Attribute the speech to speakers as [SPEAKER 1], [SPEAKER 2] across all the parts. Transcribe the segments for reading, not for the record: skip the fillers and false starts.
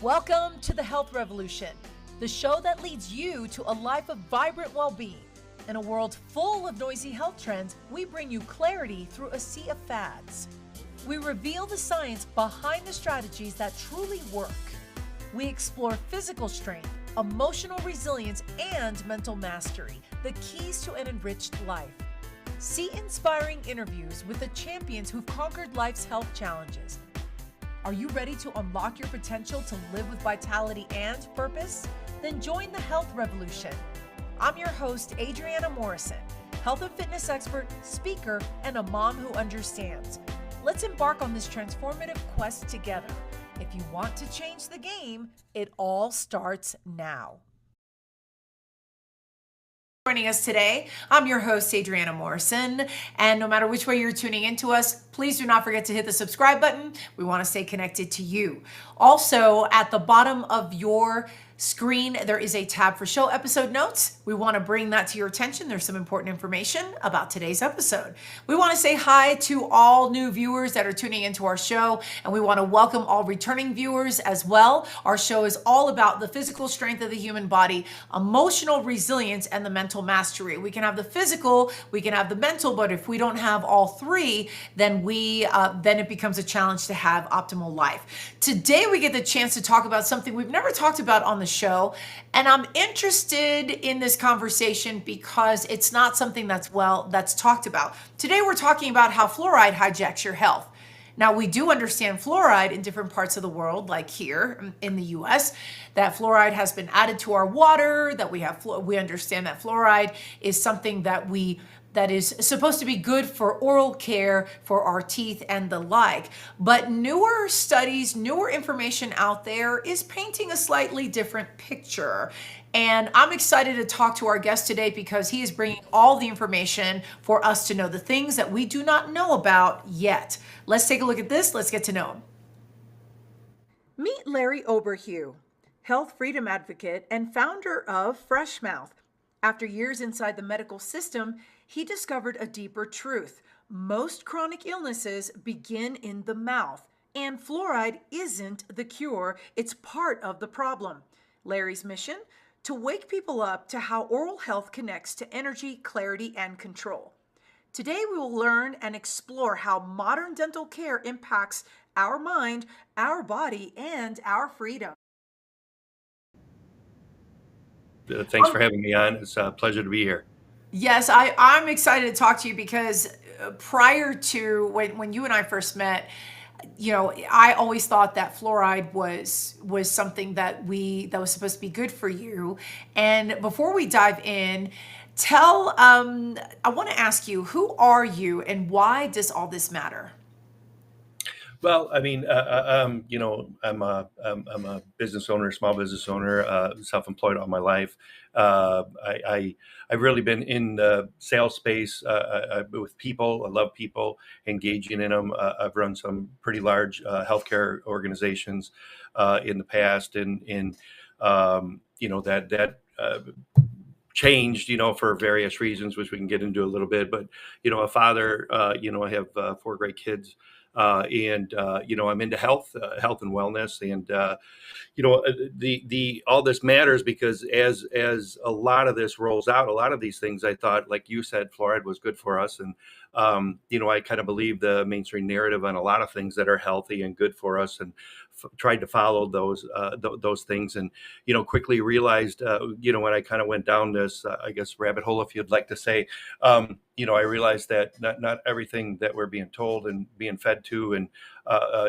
[SPEAKER 1] Welcome to the Health Revolution, the show that leads you to a life of vibrant well-being. In a world full of noisy health trends, we bring you clarity through a sea of fads. We reveal the science behind the strategies that truly work. We explore physical strength, emotional resilience, and mental mastery, the keys to an enriched life. See inspiring interviews with the champions who've conquered life's health challenges. Are you ready to unlock your potential to live with vitality and purpose? Then join the Health Revolution. I'm your host, Adriana Morrison, health and fitness expert, speaker, and a mom who understands. Let's embark on this transformative quest together. If you want to change the game, it all starts now. Joining us today, I'm your host, Adriana Morrison, and no matter which way you're tuning into us, please do not forget to hit the subscribe button. We want to stay connected to you. Also, at the bottom of your screen, there is a tab for show episode notes. We want to bring that to your attention. There's some important information about today's episode. We want to say hi to all new viewers that are tuning into our show, and we want to welcome all returning viewers as well. Our show is all about the physical strength of the human body, emotional resilience, and the mental mastery. We can have the physical, we can have the mental, but if we don't have all three, then it becomes a challenge to have optimal life. Today, we get the chance to talk about something we've never talked about on the show, and I'm interested in this conversation because it's not something that's talked about. Today, we're talking about how fluoride hijacks your health. Now, we do understand fluoride in different parts of the world, like here in the US, that fluoride has been added to our water, that we understand that fluoride is something that is supposed to be good for oral care, for our teeth and the like. But newer studies, newer information out there is painting a slightly different picture. And I'm excited to talk to our guest today because he is bringing all the information for us to know the things that we do not know about yet. Let's take a look at this. Let's get to know him. Meet Larry Oberheu, health freedom advocate and founder of Fresh Mouth. After years inside the medical system, he discovered a deeper truth. Most chronic illnesses begin in the mouth, and fluoride isn't the cure, it's part of the problem. Larry's mission? To wake people up to how oral health connects to energy, clarity, and control. Today we will learn and explore how modern dental care impacts our mind, our body, and our freedom.
[SPEAKER 2] Thanks for having me on. It's a pleasure to be here.
[SPEAKER 1] Yes, I'm excited to talk to you because prior to when you and I first met, I always thought that fluoride was something that was supposed to be good for you. And before we dive in, I want to ask you, who are you and why does all this matter?
[SPEAKER 2] Well, I mean, I'm a business owner, small business owner, self-employed all my life. I've really been in the sales space with people. I love people, engaging in them. I've run some pretty large healthcare organizations in the past, and that changed, for various reasons, which we can get into a little bit. But a father, I have 4 great kids. And I'm into health and wellness, and the all this matters because as a lot of this rolls out, a lot of these things, I thought, like you said, fluoride was good for us, and I kind of believe the mainstream narrative on a lot of things that are healthy and good for us, and tried to follow those things, and quickly realized, when I kind of went down this, I guess, rabbit hole, if you'd like to say. I realized that not everything that we're being told and being fed to and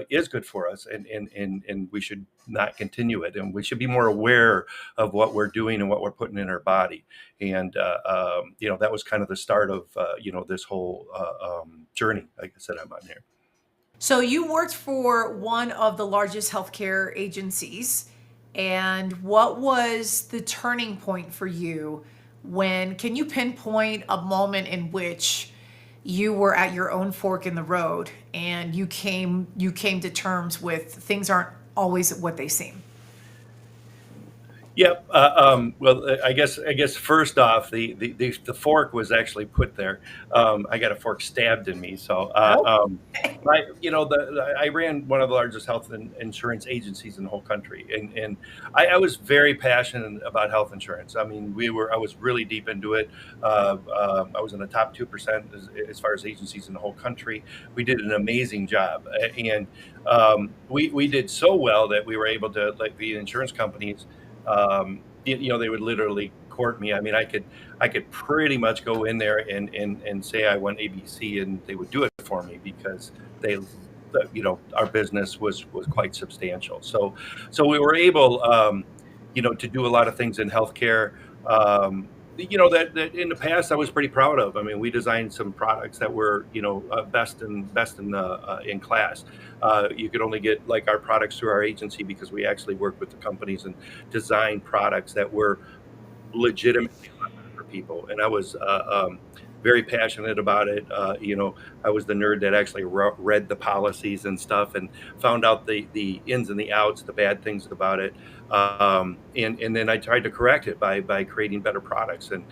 [SPEAKER 2] is good for us, and we should not continue it, and we should be more aware of what we're doing and what we're putting in our body. And that was kind of the start of this whole journey, like I said, I'm on here.
[SPEAKER 1] So you worked for one of the largest healthcare agencies, and what was the turning point for you? Can you pinpoint a moment in which you were at your own fork in the road and you came to terms with things aren't always what they seem?
[SPEAKER 2] Yep. I guess first off, the fork was actually put there. I got a fork stabbed in me. So, my, I ran one of the largest health insurance agencies in the whole country, and I was very passionate about health insurance. I mean, I was really deep into it. I was in the top 2% as far as agencies in the whole country. We did an amazing job, and we did so well that we were able to, like, the insurance companies, they would literally court me. I mean, I could pretty much go in there and say I want ABC, and they would do it for me because they, our business was quite substantial. So we were able, to do a lot of things in healthcare. That in the past I was pretty proud of. I mean, we designed some products that were, best in class. You could only get like our products through our agency because we actually work with the companies and design products that were legitimately a lot better for people. And I was very passionate about it. I was the nerd that actually read the policies and stuff and found out the ins and the outs, the bad things about it. And then I tried to correct it by creating better products and,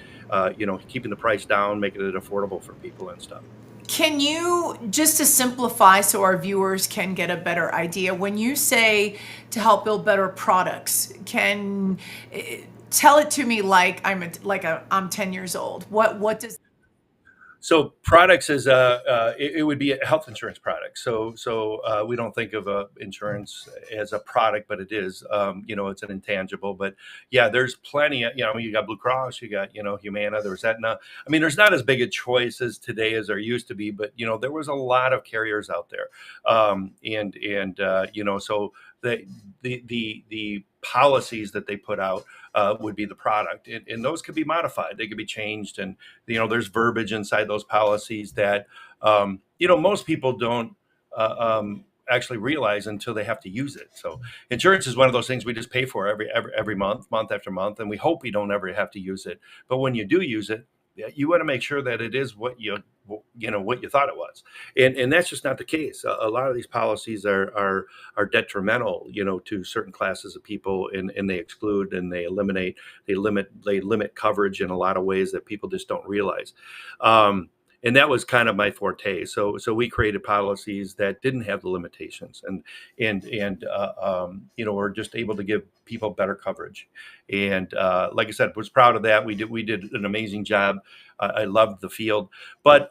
[SPEAKER 2] keeping the price down, making it affordable for people and stuff.
[SPEAKER 1] Can you, just to simplify so our viewers can get a better idea, when you say to help build better products, can tell it to me like I'm 10 years old. What does
[SPEAKER 2] So products is it would be a health insurance product. So we don't think of insurance as a product, but it is. It's an intangible. But yeah, there's plenty of, you got Blue Cross, you got, Humana, there's Aetna. I mean, there's not as big a choices today as there used to be, but there was a lot of carriers out there, so the policies that they put out would be the product, and those could be modified. They could be changed, and there's verbiage inside those policies that most people don't actually realize until they have to use it. So insurance is one of those things we just pay for every month after month, and we hope we don't ever have to use it. But when you do use it, yeah, you want to make sure that it is what you thought it was, and that's just not the case. A lot of these policies are detrimental, to certain classes of people, and they exclude and they eliminate, they limit coverage in a lot of ways that people just don't realize. And that was kind of my forte. So we created policies that didn't have the limitations, and we're just able to give people better coverage. And like I said, was proud of that. We did an amazing job. I loved the field, but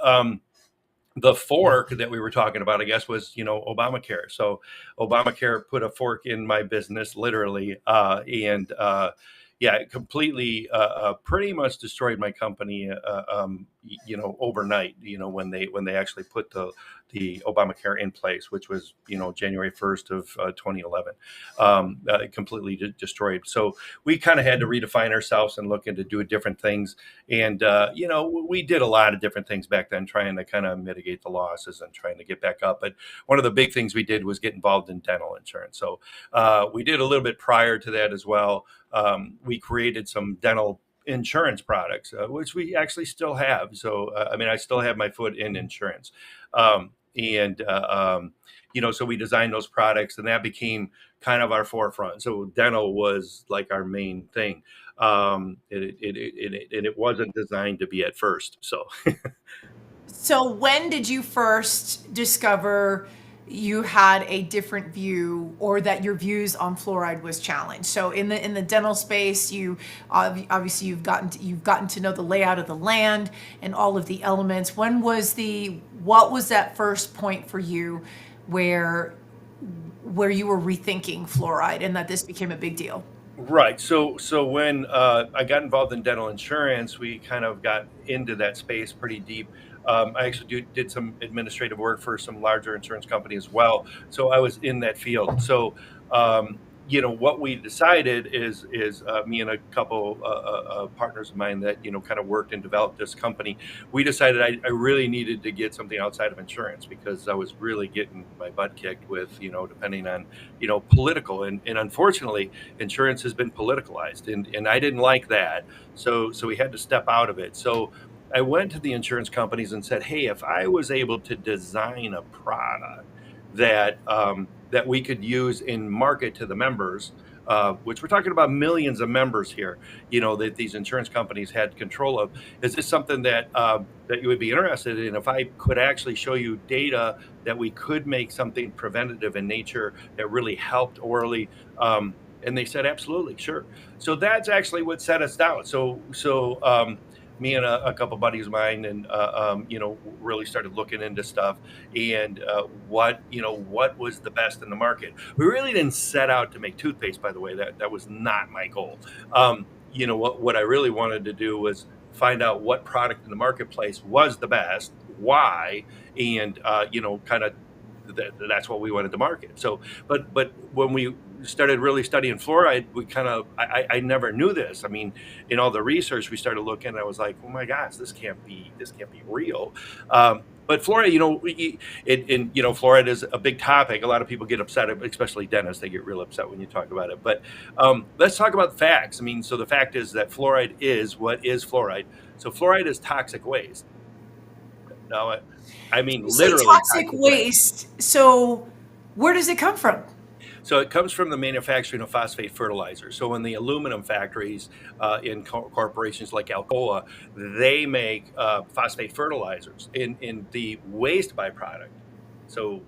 [SPEAKER 2] the fork that we were talking about, I guess, was Obamacare. So Obamacare put a fork in my business, literally, and yeah, it completely, pretty much destroyed my company, overnight. When they actually put the Obamacare in place, which was January 1st of 2011, completely destroyed. So we kind of had to redefine ourselves and look into doing different things. And we did a lot of different things back then, trying to kind of mitigate the losses and trying to get back up. But one of the big things we did was get involved in dental insurance. So we did a little bit prior to that as well. We created some dental insurance products, which we actually still have. So, I mean, I still have my foot in insurance. And, so we designed those products, and that became kind of our forefront. So dental was like our main thing. And it wasn't designed to be at first.
[SPEAKER 1] So when did you first discover you had a different view, or that your views on fluoride was challenged? So in the dental space, you obviously you've gotten to know the layout of the land and all of the elements. What was that first point for you where you were rethinking fluoride and that this became a big deal?
[SPEAKER 2] Right. So when I got involved in dental insurance, we kind of got into that space pretty deep. I actually did some administrative work for some larger insurance company as well. So I was in that field. So what we decided is me and a couple partners of mine that kind of worked and developed this company. We decided I really needed to get something outside of insurance because I was really getting my butt kicked with depending on political, and unfortunately insurance has been politicalized, and I didn't like that. So we had to step out of it. So I went to the insurance companies and said, hey, if I was able to design a product that we could use in market to the members, which we're talking about millions of members here, that these insurance companies had control of. Is this something that you would be interested in? If I could actually show you data that we could make something preventative in nature that really helped orally. And they said, absolutely, sure. So that's actually what set us down. So me and a couple buddies of mine, and really started looking into stuff, and what was the best in the market. We really didn't set out to make toothpaste, by the way. That was not my goal. What I really wanted to do was find out what product in the marketplace was the best, why, and kind of that's what we wanted to market. So, but when we started really studying fluoride, we kind of I never knew this. I mean, in all the research we started looking, I was like, oh my gosh, this can't be real. But fluoride, fluoride is a big topic. A lot of people get upset, especially dentists. They get real upset when you talk about it. But let's talk about the facts. I mean, so the fact is that fluoride is what is fluoride. So fluoride is toxic waste. Now, I mean,
[SPEAKER 1] You say
[SPEAKER 2] literally
[SPEAKER 1] toxic
[SPEAKER 2] toxic waste.
[SPEAKER 1] waste. So where does it come from?
[SPEAKER 2] So it comes from the manufacturing of phosphate fertilizer. So in the aluminum factories in corporations like Alcoa, they make phosphate fertilizers in the waste byproduct. So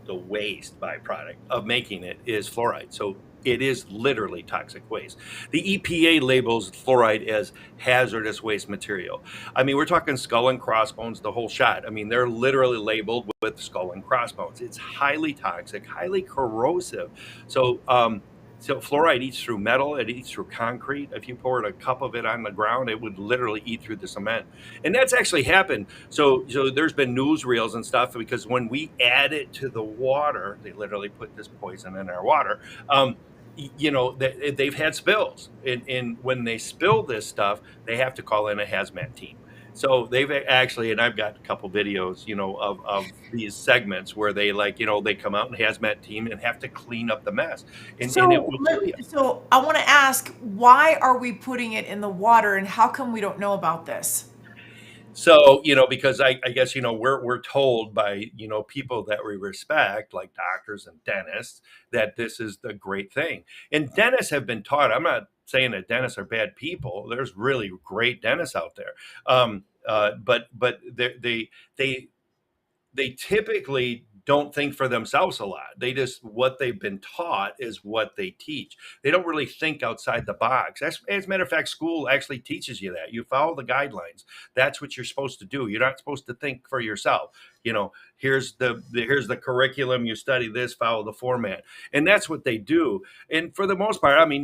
[SPEAKER 2] the waste byproduct of making it is fluoride. So it is literally toxic waste. The EPA labels fluoride as hazardous waste material. I mean, we're talking skull and crossbones, the whole shot. I mean, they're literally labeled with skull and crossbones. It's highly toxic, highly corrosive. So fluoride eats through metal, it eats through concrete. If you poured a cup of it on the ground, it would literally eat through the cement. And that's actually happened. So there's been newsreels and stuff because when we add it to the water, they literally put this poison in our water. They've had spills, and when they spill this stuff, they have to call in a hazmat team. So they've actually, and I've got a couple videos, of these segments where they come out in hazmat team and have to clean up the mess, and it
[SPEAKER 1] So,
[SPEAKER 2] will kill you.
[SPEAKER 1] so I want to ask, why are we putting it in the water, and how come we don't know about this?
[SPEAKER 2] So, because I guess, we're told by, people that we respect, like doctors and dentists, that this is the great thing. And dentists have been taught, I'm not saying that dentists are bad people. There's really great dentists out there. But they typically don't think for themselves a lot. They just, what they've been taught is what they teach. They don't really think outside the box. As a matter of fact, school actually teaches you that. You follow the guidelines. That's what you're supposed to do. You're not supposed to think for yourself. Here's the curriculum. You study this, follow the format, and that's what they do. And for the most part, I mean,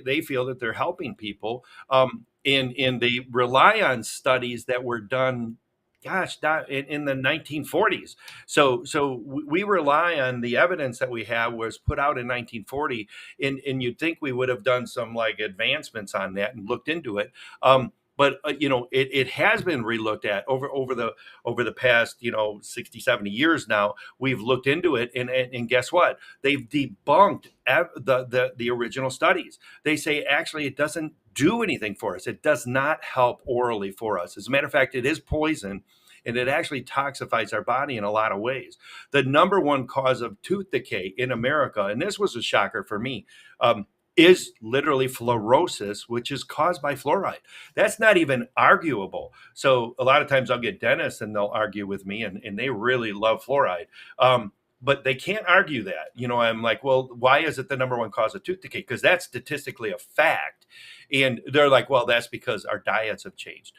[SPEAKER 2] they feel that they're helping people, and they rely on studies that were done, gosh, in the 1940s. So we rely on the evidence that we have was put out in 1940, and you'd think we would have done some like advancements on that and looked into it. But it has been relooked at over the past 60, 70 years now. We've looked into it, and guess what? They've debunked the original studies. They say actually it doesn't do anything for us. It does not help orally for us. As a matter of fact, it is poison, and it actually toxifies our body in a lot of ways. The number one cause of tooth decay in America, and this was a shocker for me, is literally fluorosis, which is caused by fluoride. That's not even arguable. So a lot of times I'll get dentists and they'll argue with me, and they really love fluoride. But they can't argue that. I'm like, well, why is it the number one cause of tooth decay? Because that's statistically a fact. And they're like, well, that's because our diets have changed.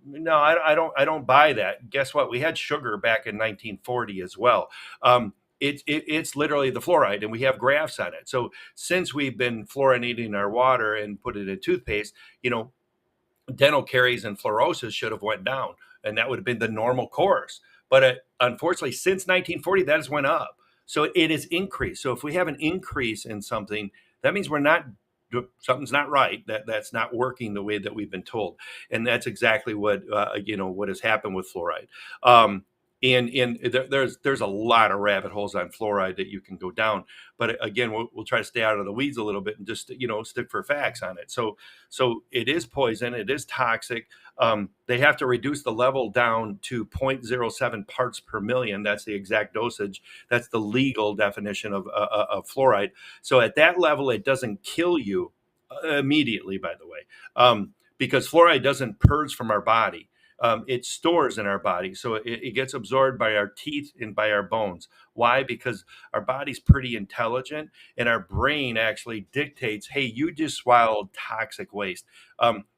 [SPEAKER 2] No, I don't buy that. Guess what? We had sugar back in 1940 as well. It's literally the fluoride, and we have graphs on it. So since we've been fluorinating our water and put it in toothpaste, dental caries and fluorosis should have went down, and that would have been the normal course. But unfortunately, since 1940, that has went up. So it has increased. So if we have an increase in something, that means something's not right. That's not working the way that we've been told, and that's exactly what has happened with fluoride. There's a lot of rabbit holes on fluoride that you can go down, but again, we'll try to stay out of the weeds a little bit and just stick for facts on it. So it is poison, it is toxic. They have to reduce the level down to 0.07 parts per million. That's the exact dosage. That's the legal definition of fluoride. So at that level, it doesn't kill you immediately, by the way, because fluoride doesn't purge from our body. It stores in our body. So it gets absorbed by our teeth and by our bones. Why? Because our body's pretty intelligent, and our brain actually dictates, hey, you just swallowed toxic waste.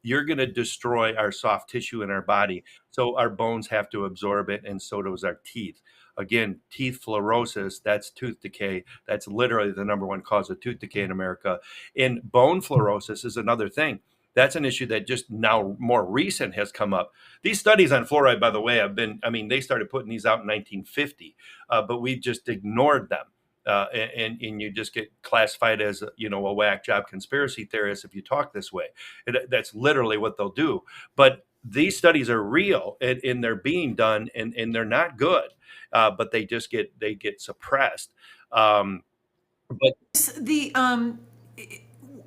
[SPEAKER 2] You're going to destroy our soft tissue in our body. So our bones have to absorb it, and so does our teeth. Again, teeth fluorosis, that's tooth decay. That's literally the number one cause of tooth decay in America. And bone fluorosis is another thing. That's an issue that just now more recent has come up. These studies on fluoride, by the way, they started putting these out in 1950, but we just ignored them. And you just get classified as a whack job conspiracy theorist if you talk this way. That's literally what they'll do. But these studies are real, and they're being done, and they're not good, but they get suppressed. But
[SPEAKER 1] The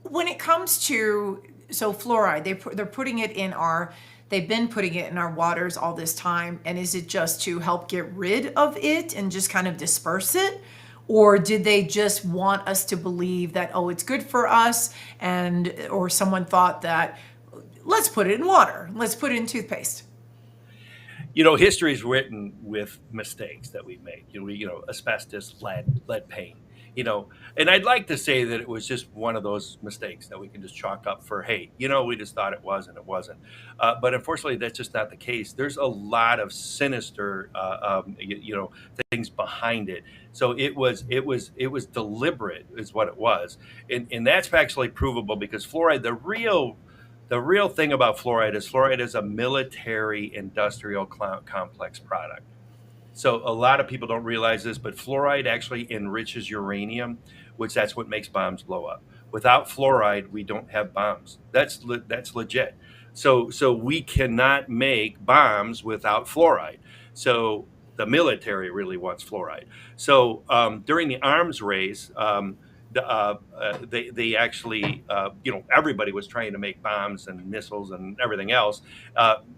[SPEAKER 1] when it comes to fluoride, they're putting it in our they've been putting it in our waters all this time, and is it just to help get rid of it and just kind of disperse it, or did they just want us to believe that, oh, it's good for us, and or someone thought that let's put it in water, let's put it in toothpaste?
[SPEAKER 2] history is written with mistakes that we've made. Asbestos, lead paint. And I'd like to say that it was just one of those mistakes that we can just chalk up for, hey, we just thought it was and it wasn't. But unfortunately, that's just not the case. There's a lot of sinister, things behind it. So it was deliberate, is what it was, and that's actually provable because fluoride, the real thing about fluoride is a military industrial complex product. So a lot of people don't realize this, but fluoride actually enriches uranium, which that's what makes bombs blow up. Without fluoride, we don't have bombs. That's legit. So we cannot make bombs without fluoride. So the military really wants fluoride. So during the arms race, they actually, everybody was trying to make bombs and missiles and everything else.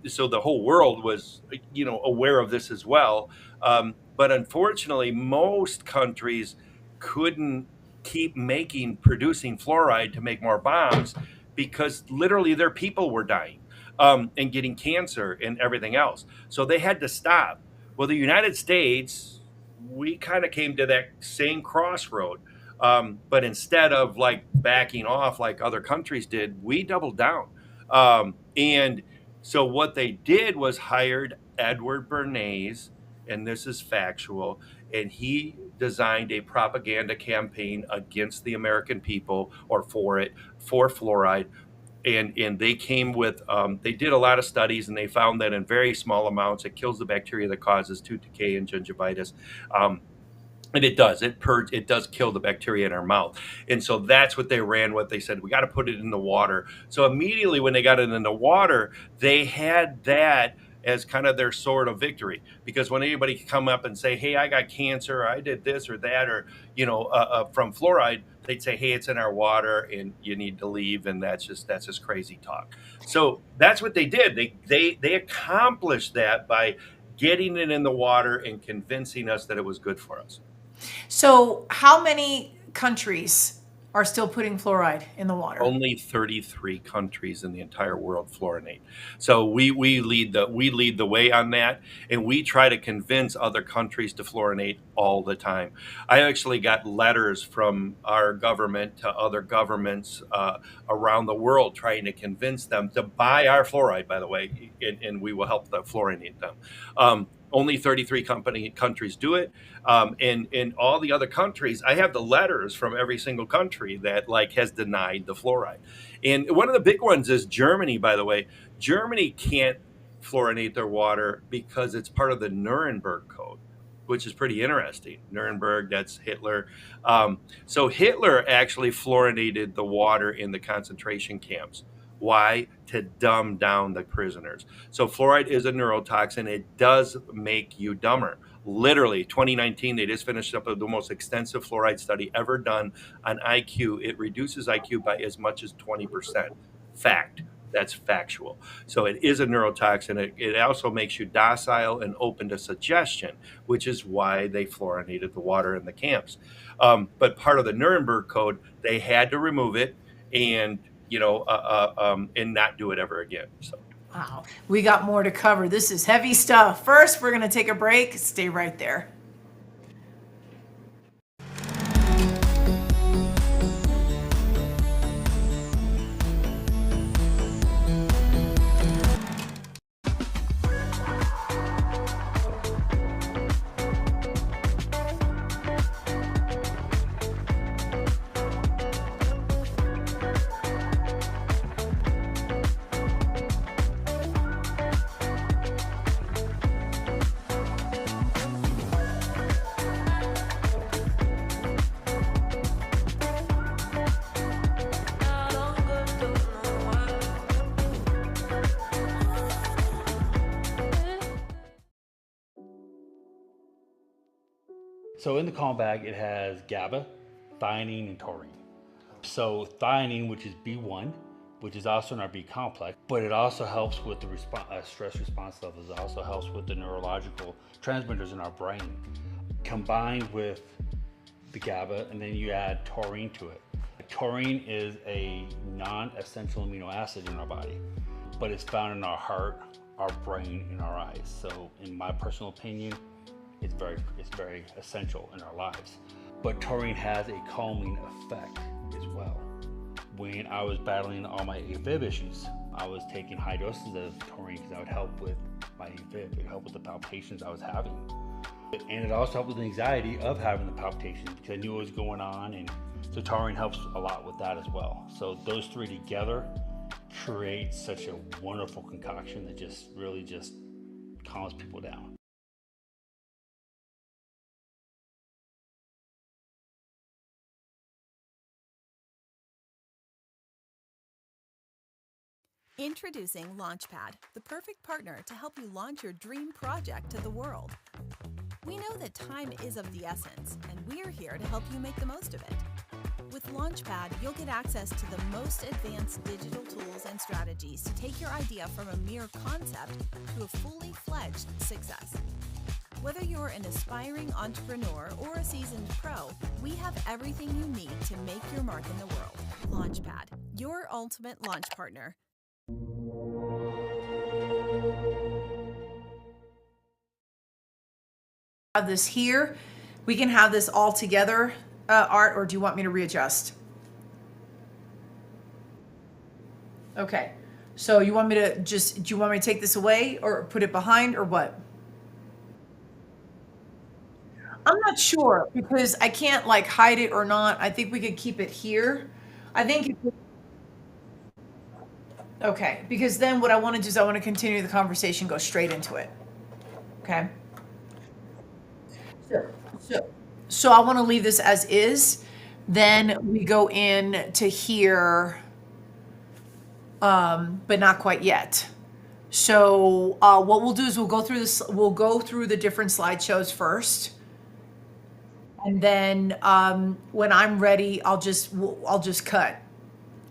[SPEAKER 2] So the whole world was, aware of this as well. But unfortunately, most countries couldn't keep producing fluoride to make more bombs because literally their people were dying, and getting cancer and everything else. So they had to stop. Well, the United States, we kind of came to that same crossroad. But instead of like backing off like other countries did, we doubled down. And so what they did was hired Edward Bernays, and this is factual, and he designed a propaganda campaign against the American people, or for fluoride. And they came with, they did a lot of studies, and they found that in very small amounts it kills the bacteria that causes tooth decay and gingivitis. And it does kill the bacteria in our mouth. And so that's what they ran with. They said, we got to put it in the water. So immediately when they got it in the water, they had that as kind of their sword of victory. Because when anybody could come up and say, hey, I got cancer, or I did this or that, or, from fluoride, they'd say, hey, it's in our water and you need to leave. And that's just crazy talk. So that's what they did. They accomplished that by getting it in the water and convincing us that it was good for us.
[SPEAKER 1] So how many countries are still putting fluoride in the water?
[SPEAKER 2] Only 33 countries in the entire world fluorinate. So we lead the way on that, and we try to convince other countries to fluorinate all the time. I actually got letters from our government to other governments around the world trying to convince them to buy our fluoride, by the way, and we will help them fluorinate them. Only 33 countries do it. And in all the other countries, I have the letters from every single country that has denied the fluoride. And one of the big ones is Germany, by the way. Germany can't fluorinate their water because it's part of the Nuremberg Code, which is pretty interesting. Nuremberg, that's Hitler. So Hitler actually fluorinated the water in the concentration camps. Why? To dumb down the prisoners. So fluoride is a neurotoxin. It does make you dumber. Literally, 2019, they just finished up the most extensive fluoride study ever done on IQ. It reduces IQ by as much as 20%. Fact. That's factual. So it is a neurotoxin. It also makes you docile and open to suggestion, which is why they fluorinated the water in the camps. But part of the Nuremberg Code, they had to remove it and and not do it ever again. So
[SPEAKER 1] Wow. We got more to cover. This is heavy stuff. First, we're going to take a break. Stay right there.
[SPEAKER 3] So in the calm bag, it has GABA, theanine, and taurine. So theanine, which is B1, which is also in our B complex, but it also helps with the stress response levels. It also helps with the neurological transmitters in our brain. Combined with the GABA, and then you add taurine to it. Taurine is a non-essential amino acid in our body, but it's found in our heart, our brain, and our eyes. So in my personal opinion, it's very essential in our lives. But taurine has a calming effect as well. When I was battling all my AFib issues, I was taking high doses of taurine because that would help with my AFib. It would help with the palpitations I was having. And it also helped with the anxiety of having the palpitations because I knew what was going on, and so taurine helps a lot with that as well. So those three together create such a wonderful concoction that just really just calms people down.
[SPEAKER 4] Introducing Launchpad, the perfect partner to help you launch your dream project to the world. We know that time is of the essence, and we're here to help you make the most of it. With Launchpad, you'll get access to the most advanced digital tools and strategies to take your idea from a mere concept to a fully fledged success. Whether you're an aspiring entrepreneur or a seasoned pro, we have everything you need to make your mark in the world. Launchpad, your ultimate launch partner.
[SPEAKER 1] Have this here. We can have this all together, Art, or do you want me to readjust? Okay. So you want me to do you want me to take this away or put it behind or what? I'm not sure because I can't like hide it or not. I think we could keep it here. I think okay, because then what I want to do is I want to continue the conversation, go straight into it. Okay. So I want to leave this as is. Then we go in to here, but not quite yet. So what we'll do is we'll go through this. We'll go through the different slideshows first, and then when I'm ready, I'll just cut,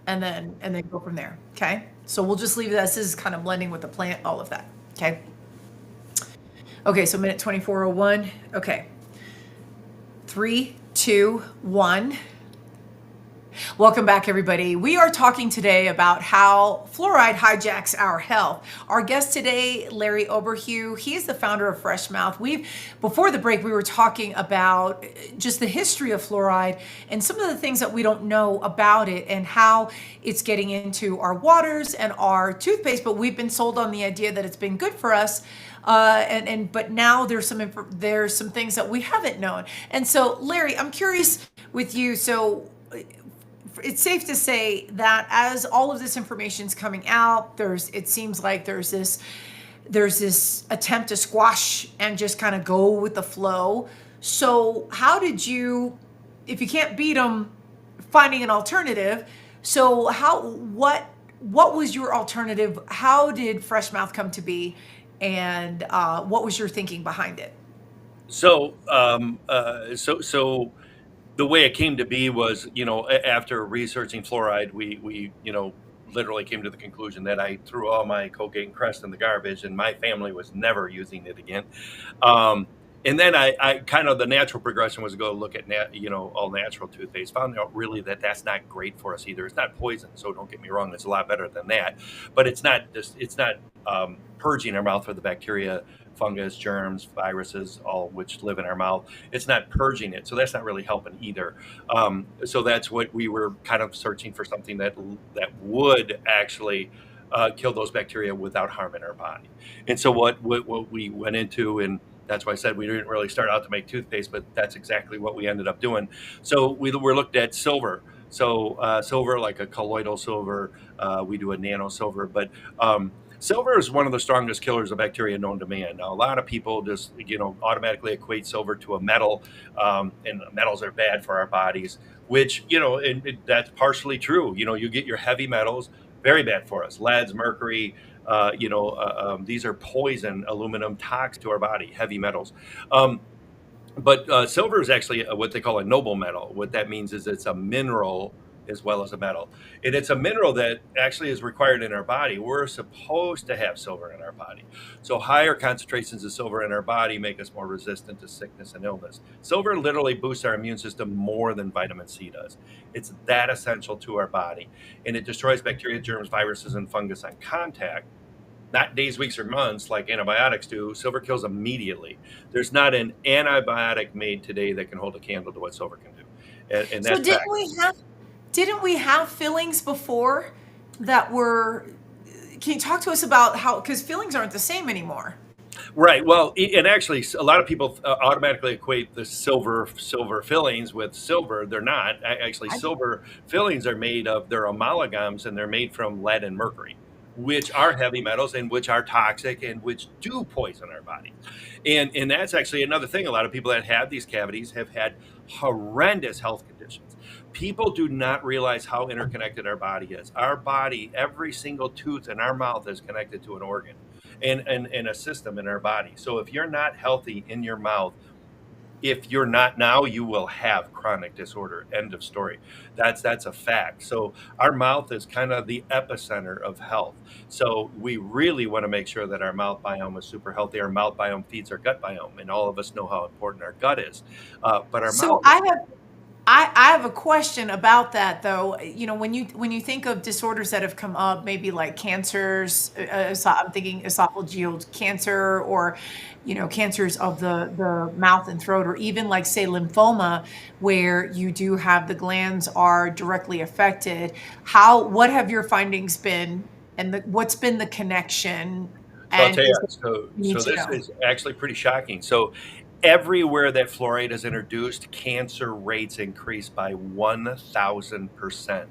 [SPEAKER 1] and then go from there. Okay. So we'll just leave it as is, kind of blending with the plant, all of that. Okay. Okay. So minute 24:01. Okay. 3, 2, 1. Welcome back, everybody. We are talking today about how fluoride hijacks our health. Our guest today, Larry Oberheu, he is the founder of Fresh Mouth. Before the break, we were talking about just the history of fluoride and some of the things that we don't know about it and how it's getting into our waters and our toothpaste, but we've been sold on the idea that it's been good for us. But now there's some things that we haven't known. And so, Larry, I'm curious with you. So it's safe to say that as all of this information is coming out, it seems like there's this attempt to squash and just kind of go with the flow. So how did you, if you can't beat them, finding an alternative? So what was your alternative? How did Fresh Mouth come to be? And what was your thinking behind it?
[SPEAKER 2] So the way it came to be was, after researching fluoride, we literally came to the conclusion that I threw all my Colgate and Crest in the garbage, and my family was never using it again. Um, and then I kind of, the natural progression was to go look at all natural toothpaste. Found out really that that's not great for us either. It's not poison, so don't get me wrong. It's a lot better than that, but it's not purging our mouth for the bacteria, fungus, germs, viruses, all which live in our mouth. It's not purging it, so that's not really helping either. So that's what we were kind of searching for, something that would actually kill those bacteria without harming our body. And so what we went into, and that's why I said we didn't really start out to make toothpaste, but that's exactly what we ended up doing. So we were looked at silver. So silver, like a colloidal silver, we do a nano silver, but silver is one of the strongest killers of bacteria known to man. Now, a lot of people just automatically equate silver to a metal, and metals are bad for our bodies, which that's partially true. You get your heavy metals, very bad for us: leads, mercury. These are poison, aluminum, toxic to our body, heavy metals. But silver is actually what they call a noble metal. What that means is it's a mineral as well as a metal. And it's a mineral that actually is required in our body. We're supposed to have silver in our body. So higher concentrations of silver in our body make us more resistant to sickness and illness. Silver literally boosts our immune system more than vitamin C does. It's that essential to our body. And it destroys bacteria, germs, viruses, and fungus on contact, not days, weeks, or months like antibiotics do. Silver kills immediately. There's not an antibiotic made today that can hold a candle to what silver can do. And
[SPEAKER 1] So
[SPEAKER 2] that's fact.
[SPEAKER 1] didn't we have fillings before that were? Can you talk to us about how? Because fillings aren't the same anymore.
[SPEAKER 2] Right. Well, and actually, a lot of people automatically equate the silver fillings with silver. They're not. Actually,
[SPEAKER 1] I,
[SPEAKER 2] silver fillings are made of, they're amalgams, and they're made from lead and mercury, which are heavy metals and which are toxic and which do poison our body. And that's actually another thing. A lot of people that have these cavities have had horrendous health conditions. People do not realize how interconnected our body is. Our body, every single tooth in our mouth is connected to an organ and a system in our body. So if you're not healthy in your mouth, if you're not now, you will have chronic disorder. End of story. That's a fact. So our mouth is kind of the epicenter of health. So we really want to make sure that our mouth biome is super healthy. Our mouth biome feeds our gut biome, and all of us know how important our gut is. But our
[SPEAKER 1] so
[SPEAKER 2] mouth.
[SPEAKER 1] I have a question about that though. When you think of disorders that have come up, maybe like cancers, I'm thinking esophageal cancer, or cancers of the mouth and throat, or even like say lymphoma, where you do have the glands are directly affected. What have your findings been, and what's been the connection?
[SPEAKER 2] So I'll
[SPEAKER 1] And
[SPEAKER 2] tell you,
[SPEAKER 1] is it, you need
[SPEAKER 2] so
[SPEAKER 1] to
[SPEAKER 2] this
[SPEAKER 1] know.
[SPEAKER 2] is actually pretty shocking. So everywhere that fluoride is introduced, cancer rates increase by 1,000%.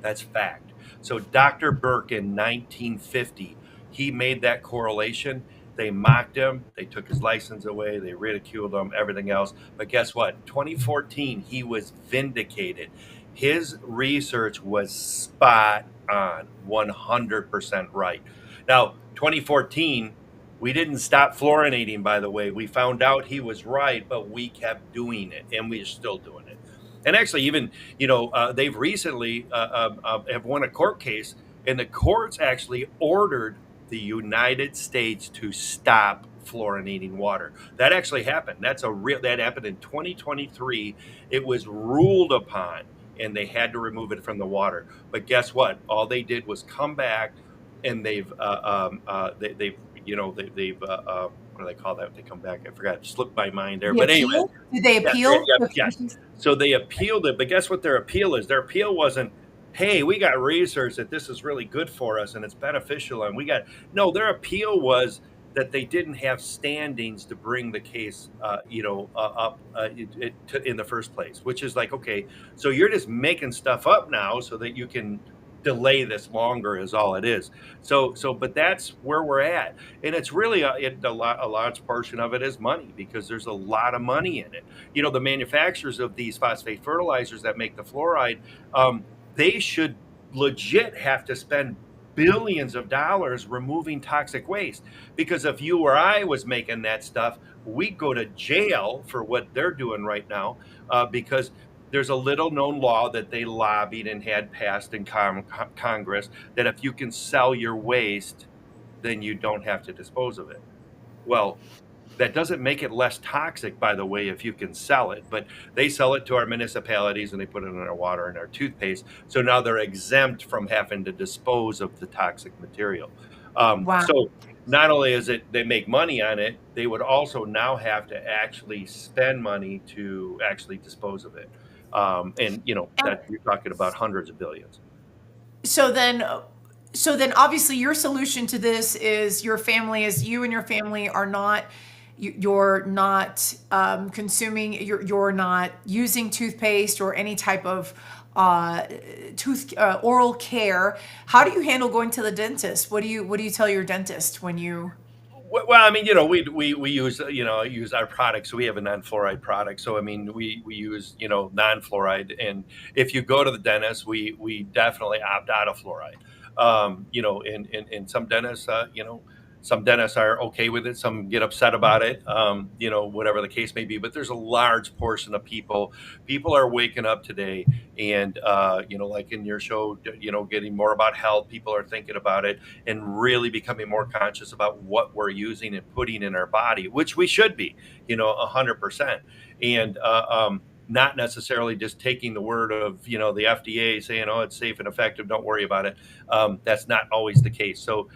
[SPEAKER 2] That's fact. So Dr. Burke in 1950, he made that correlation. They mocked him. They took his license away. They ridiculed him, everything else. But guess what? 2014, he was vindicated. His research was spot on, 100% right. Now, 2014, we didn't stop fluorinating, by the way. We found out he was right, but we kept doing it, and we're still doing it. And actually, even they've recently have won a court case, and the courts actually ordered the United States to stop fluorinating water. That actually happened. That happened in 2023. It was ruled upon, and they had to remove it from the water. But guess what? All they did was come back, and they've what do they call that? They come back. I forgot. It slipped my mind there.
[SPEAKER 1] The
[SPEAKER 2] But anyway,
[SPEAKER 1] appeal? Did they
[SPEAKER 2] yes,
[SPEAKER 1] appeal?
[SPEAKER 2] yes. So they appealed it. But guess what their appeal is? Their appeal wasn't, hey, we got research that this is really good for us and it's beneficial, and no. Their appeal was that they didn't have standings to bring the case, up in the first place. Which is like, okay, so you're just making stuff up now so that you can delay this longer, is all it is. But that's where we're at, and it's really a large portion of it is money, because there's a lot of money in it. The manufacturers of these phosphate fertilizers that make the fluoride, they should legit have to spend billions of dollars removing toxic waste. Because if you or I was making that stuff, we'd go to jail for what they're doing right now, because there's a little known law that they lobbied and had passed in Congress, that if you can sell your waste, then you don't have to dispose of it. Well, that doesn't make it less toxic, by the way, if you can sell it, but they sell it to our municipalities and they put it in our water and our toothpaste. So now they're exempt from having to dispose of the toxic material.
[SPEAKER 1] Wow.
[SPEAKER 2] So not only is it they make money on it, they would also now have to actually spend money to actually dispose of it. And
[SPEAKER 1] And
[SPEAKER 2] that you're talking about hundreds of billions.
[SPEAKER 1] so then, so then obviously your solution to this is you and your family are not, you're not consuming, you're not using toothpaste or any type of oral care. How do you handle going to the dentist? What do you tell your dentist when you?
[SPEAKER 2] Well, I mean, we use, use our products. So we have a non-fluoride product. So I mean, we use, non-fluoride. And if you go to the dentist, we definitely opt out of fluoride. And some dentists, some dentists are okay with it. Some get upset about it. Whatever the case may be. But there's a large portion of people are waking up today, and like in your show, getting more about health. People are thinking about it and really becoming more conscious about what we're using and putting in our body, which we should be, 100%. And not necessarily just taking the word of, the FDA saying, oh, it's safe and effective, don't worry about it. That's not always the case. So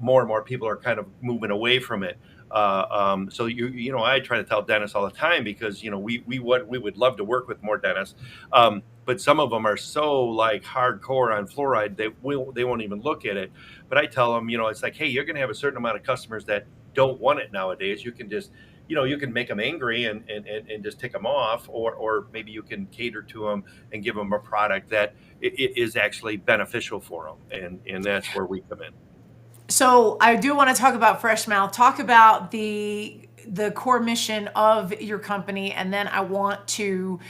[SPEAKER 2] more and more people are kind of moving away from it. So I try to tell dentists all the time, because we would love to work with more dentists, but some of them are so like hardcore on fluoride they won't even look at it. But I tell them, it's like, hey, you're going to have a certain amount of customers that don't want it nowadays. You can just you can make them angry and just tick them off, or maybe you can cater to them and give them a product that it is actually beneficial for them, and that's where we come in.
[SPEAKER 1] So I do want to talk about Fresh Mouth. Talk about the core mission of your company, and then I want to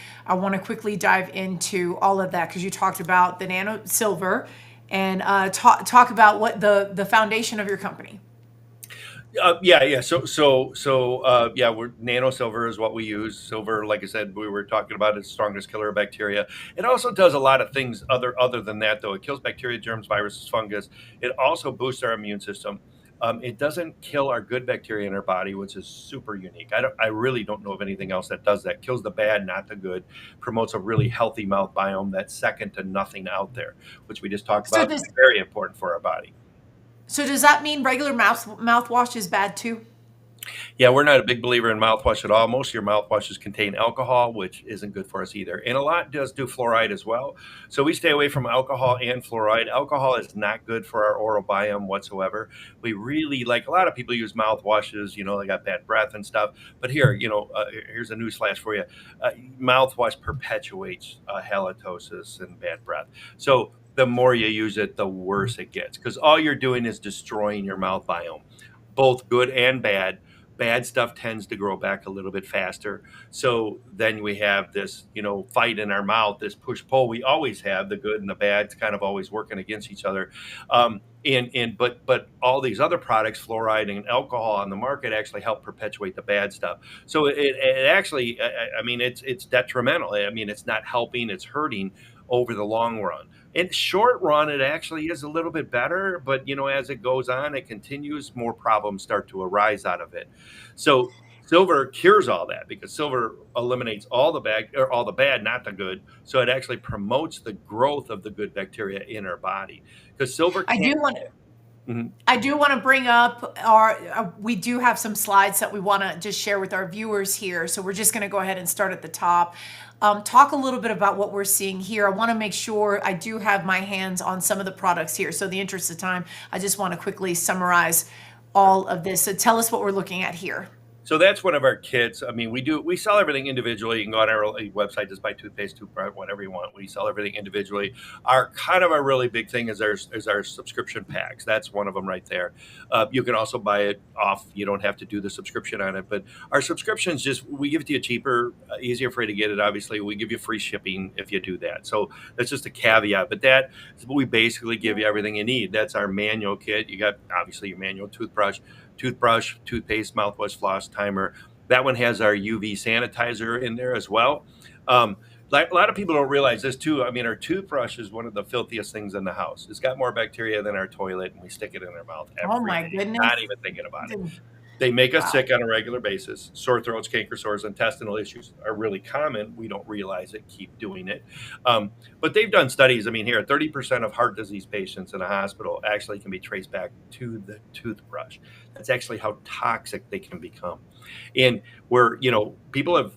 [SPEAKER 1] quickly dive into all of that, because you talked about the nano silver, and talk about what the foundation of your company.
[SPEAKER 2] Yeah. Yeah, we're nano silver is what we use. Silver, like I said, we were talking about, its strongest killer of bacteria. It also does a lot of things other than that, though. It kills bacteria, germs, viruses, fungus. It also boosts our immune system. It doesn't kill our good bacteria in our body, which is super unique. I really don't know of anything else that does that. Kills the bad, not the good. Promotes a really healthy mouth biome that's second to nothing out there, which we just talked
[SPEAKER 1] So
[SPEAKER 2] about.
[SPEAKER 1] does
[SPEAKER 2] Is very important for our body.
[SPEAKER 1] so does that mean regular mouthwash is bad too?
[SPEAKER 2] Yeah, we're not a big believer in mouthwash at all. Most of your mouthwashes contain alcohol, which isn't good for us either. And a lot does do fluoride as well. So we stay away from alcohol and fluoride. Alcohol is not good for our oral biome whatsoever. We really, like, a lot of people use mouthwashes, they got bad breath and stuff. But here, here's a news flash for you. Mouthwash perpetuates halitosis and bad breath. So the more you use it, the worse it gets, because all you're doing is destroying your mouth biome, both good and bad. Bad stuff tends to grow back a little bit faster. So then we have this, fight in our mouth, this push pull. We always have the good and the bad kind of always working against each other. But all these other products, fluoride and alcohol on the market, actually help perpetuate the bad stuff. So it actually, I mean, it's detrimental. I mean, it's not helping, it's hurting over the long run. In short run, it actually is a little bit better, but as it goes on, it continues, more problems start to arise out of it. So silver cures all that, because silver eliminates all the bad, or all the bad, not the good. So it actually promotes the growth of the good bacteria in our body, because silver
[SPEAKER 1] I do
[SPEAKER 2] can't.
[SPEAKER 1] want
[SPEAKER 2] Mhm.
[SPEAKER 1] I do want to bring up we do have some slides that we want to just share with our viewers here. So we're just going to go ahead and start at the top. Talk a little bit about what we're seeing here. I want to make sure I do have my hands on some of the products here. So in the interest of time, I just want to quickly summarize all of this. So tell us what we're looking at here.
[SPEAKER 2] So that's one of our kits. I mean, we sell everything individually. You can go on our website, just buy toothpaste, toothbrush, whatever you want. We sell everything individually. Our kind of a really big thing is our subscription packs. That's one of them right there. You can also buy it off. You don't have to do the subscription on it, but our subscriptions we give it to you cheaper, easier for you to get it. Obviously, we give you free shipping if you do that. So that's just a caveat. But we basically give you everything you need. That's our manual kit. You got obviously your manual toothbrush, toothpaste, mouthwash, floss, timer. That one has our UV sanitizer in there as well. Like a lot of people don't realize this too. I mean, our toothbrush is one of the filthiest things in the house. It's got more bacteria than our toilet, and we stick it in our mouth
[SPEAKER 1] Oh
[SPEAKER 2] every
[SPEAKER 1] my
[SPEAKER 2] day,
[SPEAKER 1] goodness.
[SPEAKER 2] not even thinking about it. They make us
[SPEAKER 1] Wow.
[SPEAKER 2] sick on a regular basis. Sore throats, canker sores, intestinal issues are really common. We don't realize it. Keep doing it. But they've done studies. I mean, here, 30% of heart disease patients in a hospital actually can be traced back to the toothbrush. That's actually how toxic they can become. And people have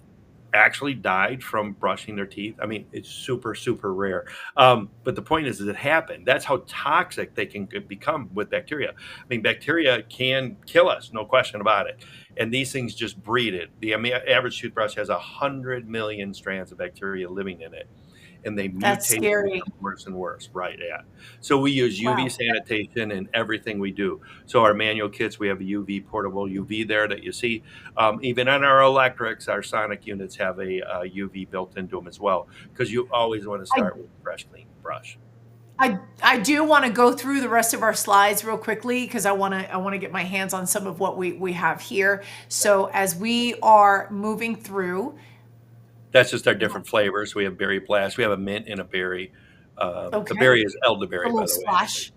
[SPEAKER 2] actually died from brushing their teeth. I mean, it's super, super rare. But the point is it happened. That's how toxic they can become with bacteria. I mean, bacteria can kill us, no question about it. And these things just breed it. The average toothbrush has 100 million strands of bacteria living in it. And they
[SPEAKER 1] That's
[SPEAKER 2] mutate and
[SPEAKER 1] scary.
[SPEAKER 2] become worse and worse. Right. Yeah. So we use UV
[SPEAKER 1] Wow.
[SPEAKER 2] sanitation in everything we do. So our manual kits, we have a UV portable UV there that you see. Even on our electrics, our sonic units have a UV built into them as well, because you always want to start with a fresh, clean brush.
[SPEAKER 1] I do want to go through the rest of our slides real quickly because I want to get my hands on some of what we have here. So as we are moving through,
[SPEAKER 2] That's just our different flavors. We have berry blast. We have a mint and a berry. The
[SPEAKER 1] okay,
[SPEAKER 2] berry is
[SPEAKER 1] a
[SPEAKER 2] elderberry, by
[SPEAKER 1] little
[SPEAKER 2] the way.
[SPEAKER 1] splash.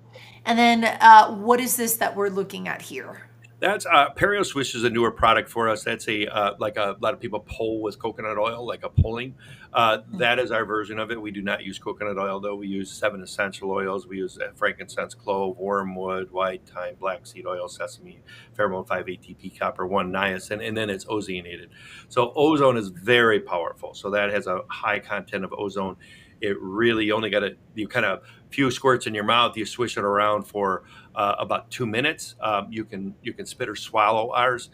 [SPEAKER 1] And then what is this that we're looking at here?
[SPEAKER 2] That's Perio Swish is a newer product for us. That's like a lot of people pull with coconut oil, like a pulling. That is our version of it. We do not use coconut oil though. We use 7 essential oils. We use frankincense, clove, wormwood, white thyme, black seed oil, sesame, pheromone 5 ATP, copper 1, niacin, and then it's ozonated. So ozone is very powerful. So that has a high content of ozone. It really only got you kind of few squirts in your mouth. You swish it around for about 2 minutes. You can spit or swallow ours.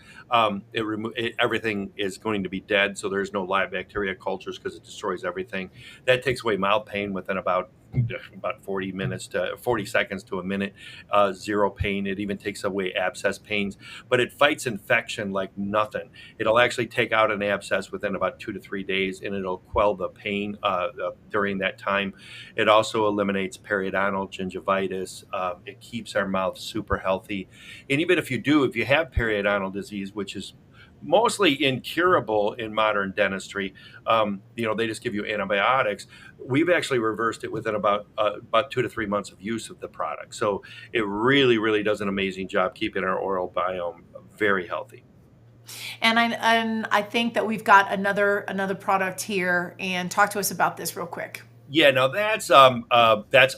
[SPEAKER 2] Everything is going to be dead, so there's no live bacteria cultures because it destroys everything. That takes away mouth pain within about 40 seconds to a minute. Zero pain. It even takes away abscess pains, but it fights infection like nothing. It'll actually take out an abscess within about 2 to 3 days, and it'll quell the pain during that time. It also eliminates periodontal gingivitis. It keeps our mouth super healthy. And even if you have periodontal disease, which is mostly incurable in modern dentistry, they just give you antibiotics. We've actually reversed it within about 2 to 3 months of use of the product. So it really, really does an amazing job keeping our oral biome very healthy.
[SPEAKER 1] And I think that we've got another product here, and talk to us about this real quick.
[SPEAKER 2] Yeah, no, that's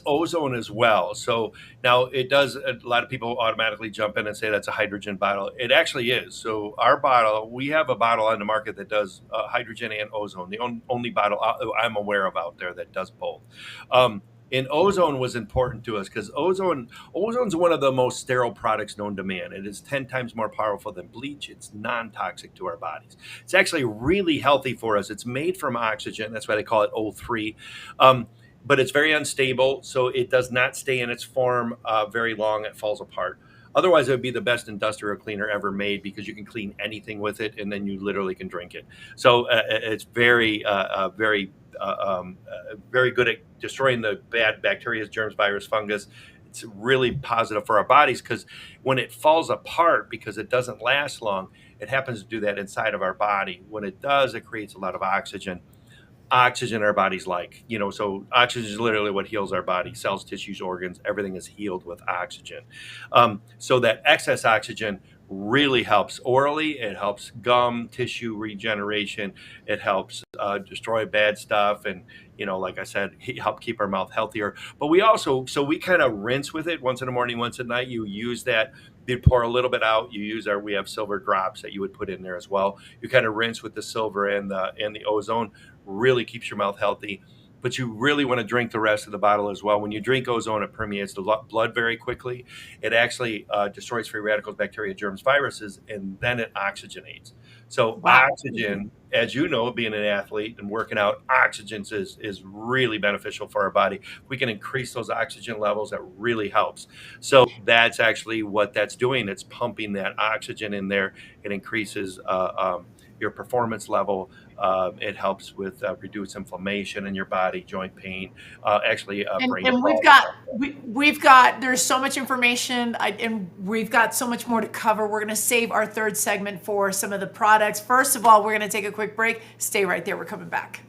[SPEAKER 2] ozone as well. So now it does. A lot of people automatically jump in and say that's a hydrogen bottle. It actually is. So our bottle, we have a bottle on the market that does hydrogen and ozone. The only bottle I'm aware of out there that does both. And ozone was important to us because ozone's one of the most sterile products known to man. It is 10 times more powerful than bleach. It's non-toxic to our bodies. It's actually really healthy for us. It's made from oxygen. That's why they call it O3. But it's very unstable, so it does not stay in its form very long. It falls apart. Otherwise, it would be the best industrial cleaner ever made because you can clean anything with it, and then you literally can drink it. So it's very good at destroying the bad bacteria, germs, virus, fungus. It's really positive for our bodies because when it falls apart, because it doesn't last long, it happens to do that inside of our body. When it does, it creates a lot of oxygen our bodies like. So oxygen is literally what heals our body. Cells, tissues, organs, everything is healed with oxygen. So that excess oxygen really helps orally. It helps gum tissue regeneration. It helps destroy bad stuff, and like I said, help keep our mouth healthier. But we kind of rinse with it once in the morning, once at night. You use that. You pour a little bit out. We have silver drops that you would put in there as well. You kind of rinse with the silver and the ozone. Really keeps your mouth healthy. but you really want to drink the rest of the bottle as well. When you drink ozone, it permeates the blood very quickly. It actually destroys free radicals, bacteria, germs, viruses, and then it oxygenates. So
[SPEAKER 1] Wow.
[SPEAKER 2] oxygen, as you know, being an athlete and working out, oxygen is really beneficial for our body. If we can increase those oxygen levels, that really helps. So that's actually what that's doing. It's pumping that oxygen in there. It increases your performance level. It helps with reduce inflammation in your body, joint pain, brain
[SPEAKER 1] And
[SPEAKER 2] fog.
[SPEAKER 1] we've got there's so much information, and we've got so much more to cover. We're going to save our third segment for some of the products. First of all, we're going to take a quick break. Stay right there. We're coming back.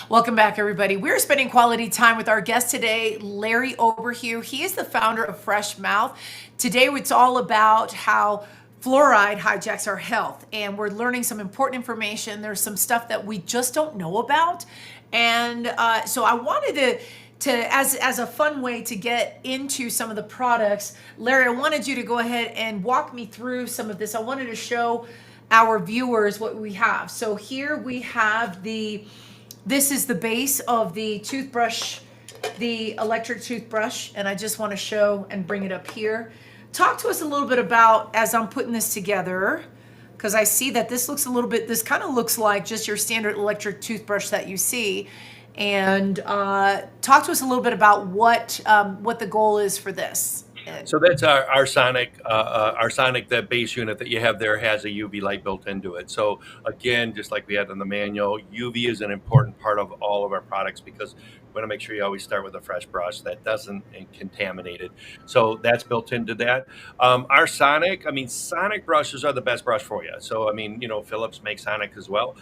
[SPEAKER 1] Welcome back, everybody. We're spending quality time with our guest today, Larry Oberheu. He is the founder of Fresh Mouth. Today, it's all about how fluoride hijacks our health, and we're learning some important information. There's some stuff that we just don't know about, and so I wanted to as a fun way to get into some of the products, Larry, I wanted you to go ahead and walk me through some of this. I wanted to show our viewers what we have. So here we have this is the base of the toothbrush, the electric toothbrush, and I just want to show and bring it up here. Talk to us a little bit about, as I'm putting this together, because I see that this kind of looks like just your standard electric toothbrush that you see. And talk to us a little bit about what the goal is for this.
[SPEAKER 2] So that's our Sonic, that base unit that you have there has a UV light built into it. So again, just like we had in the manual, UV is an important part of all of our products because we want to make sure you always start with a fresh brush that doesn't contaminate it. So that's built into that. Our Sonic brushes are the best brush for you. So, Philips makes Sonic as well.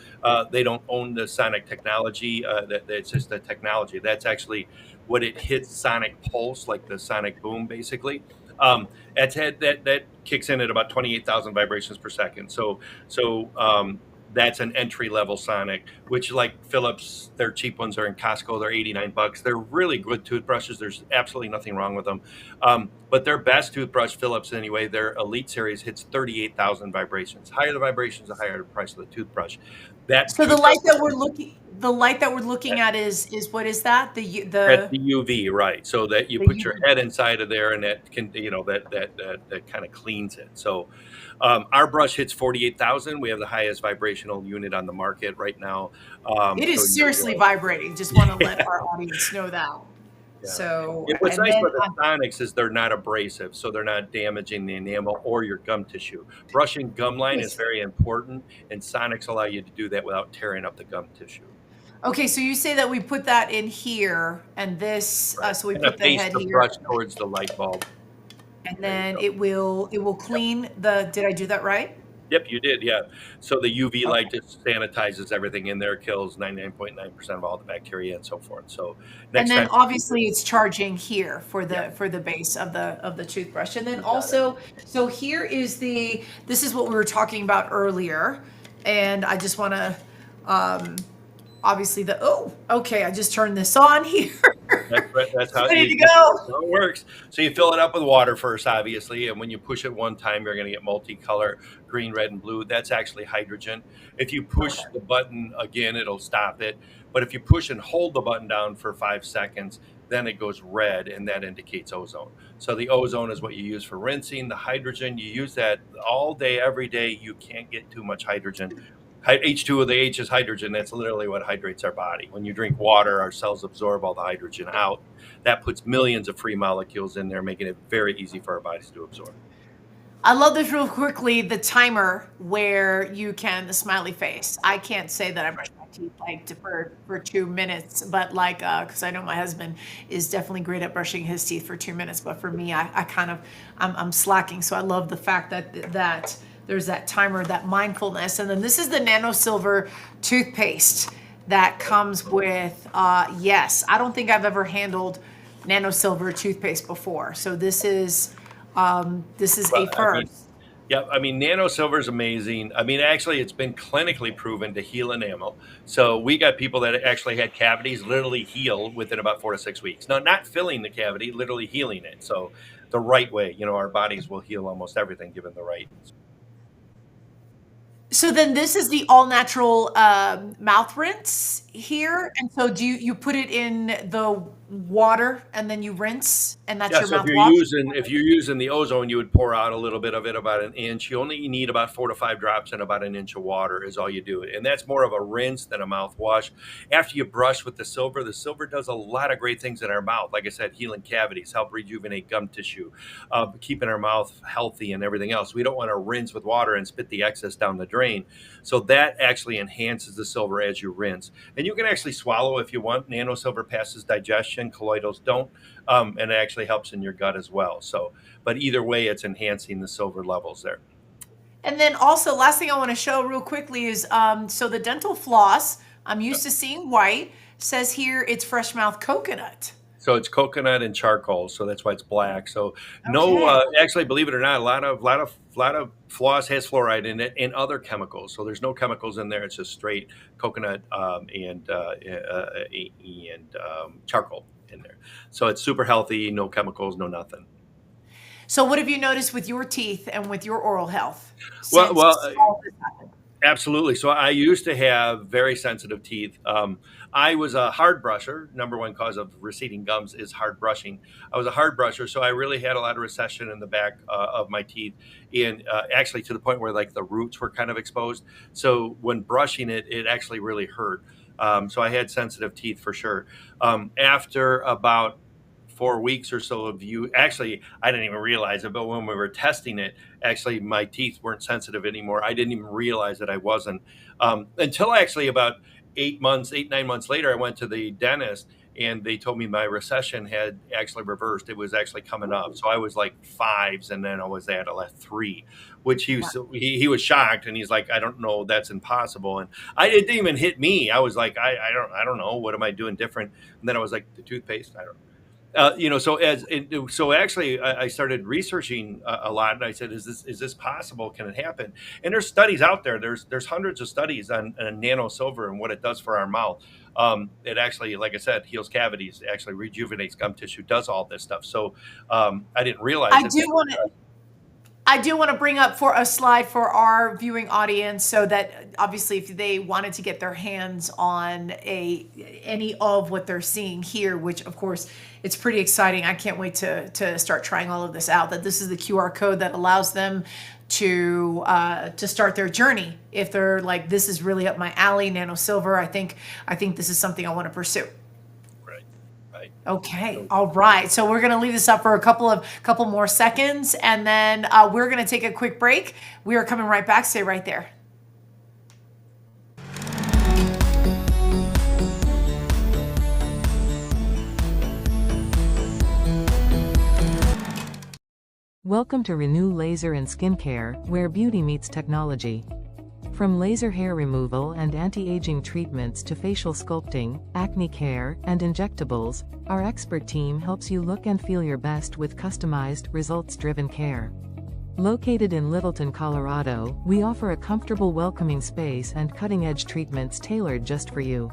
[SPEAKER 2] They don't own the Sonic technology. That's just the technology. That's actually what it hits sonic pulse, like the sonic boom, basically. That kicks in at about 28,000 vibrations per second. So that's an entry level sonic, which like Philips, their cheap ones are in Costco. They're $89. They're really good toothbrushes. There's absolutely nothing wrong with them. But their best toothbrush, Philips anyway, their Elite series hits 38,000 vibrations. Higher the vibrations, the higher the price of the toothbrush.
[SPEAKER 1] So the light that we're looking at is what is that?
[SPEAKER 2] That's the UV, right? So that you put your head inside of there, and that can that kind of cleans it. So our brush hits 48,000. We have the highest vibrational unit on the market right now.
[SPEAKER 1] It is seriously vibrating. Just want to let our audience know that.
[SPEAKER 2] Yeah.
[SPEAKER 1] So
[SPEAKER 2] what's nice about the Sonics is they're not abrasive, so they're not damaging the enamel or your gum tissue. Brushing gum line is very important, and Sonics allow you to do that without tearing up the gum tissue.
[SPEAKER 1] Okay, so you say that we put that in here, and this,
[SPEAKER 2] Right.
[SPEAKER 1] So we
[SPEAKER 2] and
[SPEAKER 1] put the head
[SPEAKER 2] the
[SPEAKER 1] here,
[SPEAKER 2] brush towards the light bulb,
[SPEAKER 1] and then it will clean the. Did I do that right?
[SPEAKER 2] Yep, you did. Yeah. So the UV light just sanitizes everything in there, kills 99.9% of all the bacteria and so forth. So
[SPEAKER 1] and then obviously it's charging here for the base of the toothbrush, and then also so here is this is what we were talking about earlier, and I just want to obviously I just turned this on here.
[SPEAKER 2] That's right. That's
[SPEAKER 1] It's
[SPEAKER 2] how
[SPEAKER 1] ready to
[SPEAKER 2] that's
[SPEAKER 1] go.
[SPEAKER 2] how it works. So you fill it up with water first, obviously, and when you push it one time, you're going to get multicolor, green, red, and blue. That's actually hydrogen. If you push the button again, it'll stop it. But if you push and hold the button down for 5 seconds, then it goes red, and that indicates ozone. So the ozone is what you use for rinsing. The hydrogen, you use that all day, every day. You can't get too much hydrogen. H2O, the H is hydrogen. That's literally what hydrates our body. When you drink water, our cells absorb all the hydrogen out. That puts millions of free molecules in there, making it very easy for our bodies to absorb.
[SPEAKER 1] I love this real quickly, the timer where you can, the smiley face. I can't say that I brush my teeth like for 2 minutes, but like, cause I know my husband is definitely great at brushing his teeth for 2 minutes. But for me, I kind of, I'm slacking. So I love the fact that there's that timer, that mindfulness. And then this is the Nano Silver toothpaste that comes with, yes, I don't think I've ever handled Nano Silver toothpaste before. So this is a first.
[SPEAKER 2] I mean, Nano Silver is amazing. I mean, actually, it's been clinically proven to heal enamel. So we got people that actually had cavities literally heal within about 4 to 6 weeks. Now, not filling the cavity, literally healing it. So the right way, our bodies will heal almost everything given the right.
[SPEAKER 1] So then this is the all natural mouth rinse here. And so do you put it in the water and then you rinse, and that's your
[SPEAKER 2] So
[SPEAKER 1] mouthwash?
[SPEAKER 2] if you're using the ozone, you would pour out a little bit of it, about an inch. You only need about 4 to 5 drops in about an inch of water is all you do. And that's more of a rinse than a mouthwash. After you brush with the silver does a lot of great things in our mouth. Like I said, healing cavities, help rejuvenate gum tissue, keeping our mouth healthy and everything else. We don't want to rinse with water and spit the excess down the drain. So that actually enhances the silver as you rinse. And you can actually swallow if you want. Nano Silver passes digestion, colloidals don't, and it actually helps in your gut as well. So, but either way, it's enhancing the silver levels there.
[SPEAKER 1] And then also, last thing I want to show real quickly is, so the dental floss, I'm used to seeing white, says here it's fresh mouth coconut.
[SPEAKER 2] So it's coconut and charcoal, so that's why it's black. So no, actually, believe it or not, a lot of floss has fluoride in it and other chemicals. So there's no chemicals in there. It's just straight coconut and charcoal in there. So it's super healthy, no chemicals, no nothing.
[SPEAKER 1] So what have you noticed with your teeth and with your oral health?
[SPEAKER 2] Well,
[SPEAKER 1] all this happened?
[SPEAKER 2] Absolutely. So I used to have very sensitive teeth. I was a hard brusher. Number one cause of receding gums is hard brushing. I was a hard brusher, so I really had a lot of recession in the back of my teeth, and actually to the point where like the roots were kind of exposed. So when brushing it actually really hurt. So I had sensitive teeth for sure. After about 4 weeks or so of actually, I didn't even realize it, but when we were testing it, actually my teeth weren't sensitive anymore. I didn't even realize that I wasn't, until actually about 9 months later, I went to the dentist and they told me my recession had actually reversed. It was actually coming up. So I was like 5s, and then I was at a 3, which he was shocked, and he's like, I don't know, that's impossible. And it didn't even hit me. I was like, I don't know, what am I doing different? And then I was like, the toothpaste, I don't know. So actually, I started researching a lot, and I said, "Is this possible? Can it happen?" And there's studies out there. There's hundreds of studies on nano silver and what it does for our mouth. It actually, like I said, heals cavities, actually rejuvenates gum tissue, does all this stuff. So I didn't realize.
[SPEAKER 1] I do want to bring up for a slide for our viewing audience, so that obviously if they wanted to get their hands on any of what they're seeing here, which of course it's pretty exciting. I can't wait to start trying all of this out, that this is the QR code that allows them to start their journey. If they're like, this is really up my alley, Nano Silver, I think this is something I want to pursue.
[SPEAKER 2] Right.
[SPEAKER 1] Okay. All right. So we're going to leave this up for a couple more seconds, and then we're going to take a quick break. We are coming right back. Stay right there.
[SPEAKER 5] Welcome to Renew Laser and Skincare, where beauty meets technology. From laser hair removal and anti-aging treatments to facial sculpting, acne care, and injectables, our expert team helps you look and feel your best with customized, results-driven care. Located in Littleton, Colorado, we offer a comfortable, welcoming space and cutting-edge treatments tailored just for you.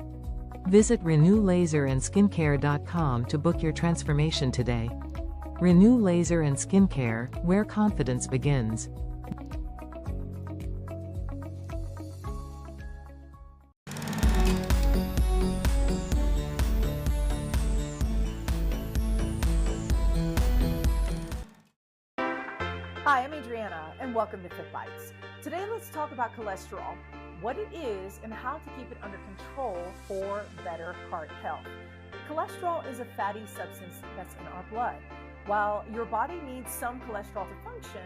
[SPEAKER 5] Visit renewlaserandskincare.com to book your transformation today. Renew Laser and Skincare, where confidence begins.
[SPEAKER 1] Hi, I'm Adriana, and welcome to Fit Bites. Today, let's talk about cholesterol, what it is, and how to keep it under control for better heart health. Cholesterol is a fatty substance that's in our blood. While your body needs some cholesterol to function,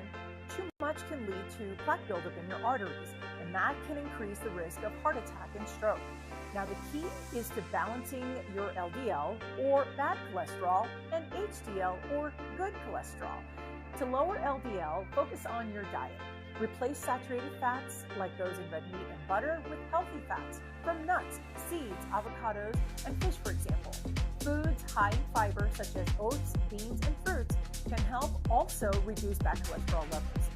[SPEAKER 1] too much can lead to plaque buildup in your arteries, and that can increase the risk of heart attack and stroke. Now, the key is to balancing your LDL, or bad cholesterol, and HDL, or good cholesterol. To lower LDL, focus on your diet. Replace saturated fats, like those in red meat and butter, with healthy fats from nuts, seeds, avocados, and fish, for example. Foods high in fiber, such as oats, beans, and fruits, can help also reduce bad cholesterol levels.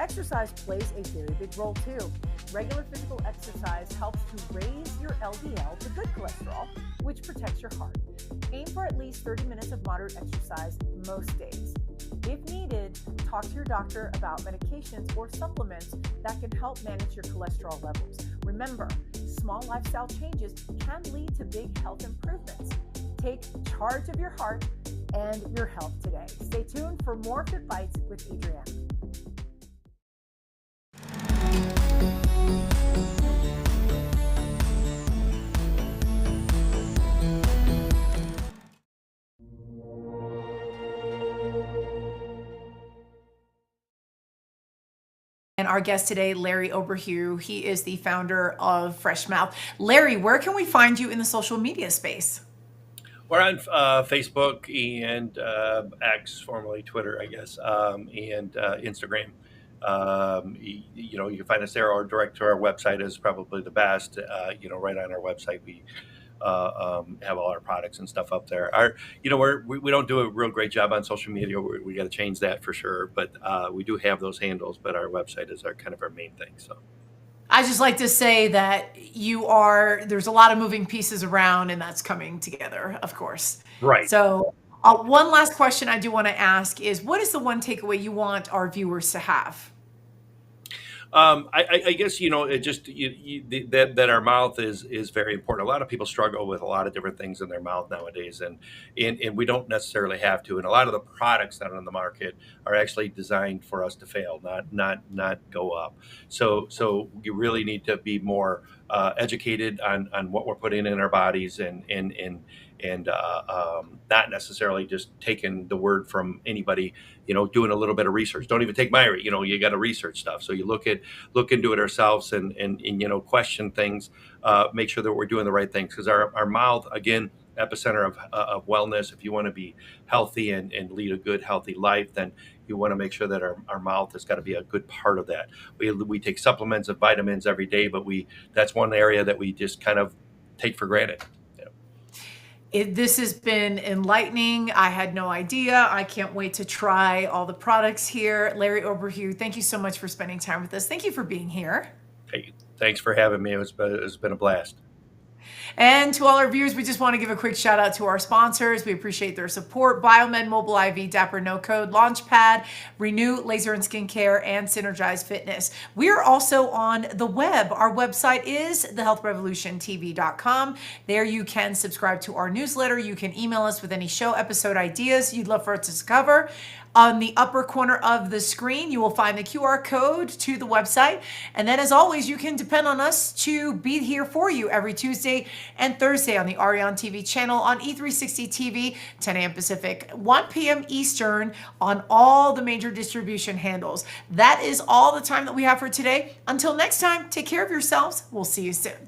[SPEAKER 1] Exercise plays a very big role too. Regular physical exercise helps to raise your LDL to good cholesterol, which protects your heart. Aim for at least 30 minutes of moderate exercise most days. If needed, talk to your doctor about medications or supplements that can help manage your cholesterol levels. Remember, small lifestyle changes can lead to big health improvements. Take charge of your heart and your health today. Stay tuned for more Fit Bites with Adriana. And our guest today, Larry Oberheu, he is the founder of Fresh Mouth. Larry, where can we find you in the social media space?
[SPEAKER 2] We're on Facebook and X, formerly Twitter, I guess, and Instagram. You can find us there, or direct to our website is probably the best. Right on our website, we have all our products and stuff up there. We don't do a real great job on social media. We got to change that for sure. But we do have those handles. But our website is our main thing. So.
[SPEAKER 1] I just like to say that there's a lot of moving pieces around, and that's coming together, of course.
[SPEAKER 2] Right.
[SPEAKER 1] So one last question I do want to ask is, what is the one takeaway you want our viewers to have?
[SPEAKER 2] I guess, it just that our mouth is very important. A lot of people struggle with a lot of different things in their mouth nowadays, and we don't necessarily have to. And a lot of the products that are on the market are actually designed for us to fail, not go up. So you really need to be more educated on what we're putting in our bodies, and not necessarily just taking the word from anybody. Doing a little bit of research. Don't even take my, you got to research stuff. So you look into it ourselves, and question things, make sure that we're doing the right things, because our mouth, again, epicenter of wellness. If you want to be healthy and lead a good, healthy life, then you want to make sure that our mouth has got to be a good part of that. We take supplements of vitamins every day, but that's one area that we just kind of take for granted.
[SPEAKER 1] This has been enlightening. I had no idea. I can't wait to try all the products here. Larry Oberheu, thank you so much for spending time with us. Thank you for being here.
[SPEAKER 2] Hey, thanks for having me. It's been a blast.
[SPEAKER 1] And to all our viewers, we just want to give a quick shout out to our sponsors. We appreciate their support: Biomed Mobile IV, Dapper No Code, Launchpad, Renew Laser and Skincare, and Synergize Fitness. We are also on the web. Our website is thehealthrevolutiontv.com. There you can subscribe to our newsletter. You can email us with any show episode ideas you'd love for us to cover. On the upper corner of the screen, you will find the QR code to the website. And then, as always, you can depend on us to be here for you every Tuesday and Thursday on the Arion TV channel, on E360 TV, 10 a.m. Pacific, 1 p.m. Eastern, on all the major distribution handles. That is all the time that we have for today. Until next time, take care of yourselves. We'll see you soon.